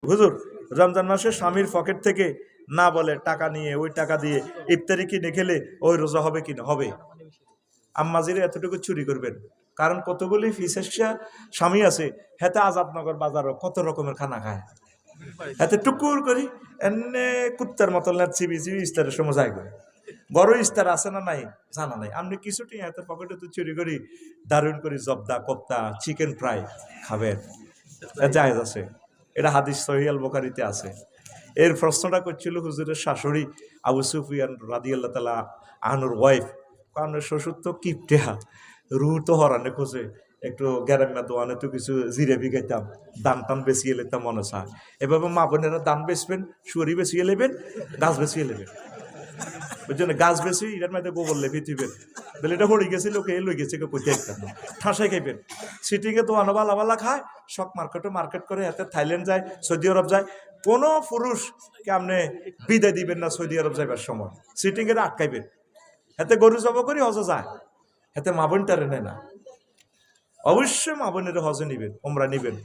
হুজুর রমজান মাসে স্বামীর পকেট থেকে না বলে টাকা নিয়ে ওই টাকা দিয়ে ইফতারি কিনে খেলে ওই রোজা হবে কিনা? হবে। আম্মাজিরে এতটুকু চুরি করবেন, কারণ কতগুলি ফিসেসা স্বামী আছে হেতে আজাদনগর বাজারও কত রকমের খানা খায়, হাতে টুকুর করি এনে কুত্তার মতন চিবি চিবি ইস্তারের সময় যায় করে বড় ইস্তার আছে না নাই জানা নাই, আপনি কিছুটি হাতে পকেটে তো চুরি করি দারুণ করি জব্দা কোপ্তা চিকেন ফ্রাই খাবেন, জায়েজ আছে। এটা হাদিস সহিহ আল বুখারীতে আছে। এর প্রশ্নটা করছিল হুজুরের শাশুড়ি আবু সুফিয়ান রাদিয়াল্লাহু তাআলা আনহুর ওয়াইফ, কারণ শ্বশুর তো কিপটেহা, রু তো হরানে খোঁজে, একটু গ্যারাম্যা দোয়ানে তো কিছু জিরে ভিগাইতাম, দান টান বেছিয়ে লেতাম মনে চায়। এভাবে মা বোনেরা দান বেচবেন, শুয়ারি বেছিয়ে নেবেন, গাছ বেছিয়ে নেবেন, ওই জন্য গাছ বেশি এটার মধ্যে গোবর লেপি দিবেন, বলে এটা হয়ে গেছে লোকে লই গেছে কেউ কইতে একটা ঠাসাই খাইবেন। সিটিংয়ে তো আনোবালা বালা খায়, শখ মার্কেট করে এতে থাইল্যান্ড যায়, সৌদি আরব যায়। কোনো পুরুষকে আপনি বিদায় দিবেন না সৌদি আরব যাইবার সময়, সিটিংয়ে আটকাইবেন। এতে গরু জব করি হজে যায়, এতে মা বোনটারে নেয় না। অবশ্যই মা বোনের হজে নিবেন, ওমরা নিবেন।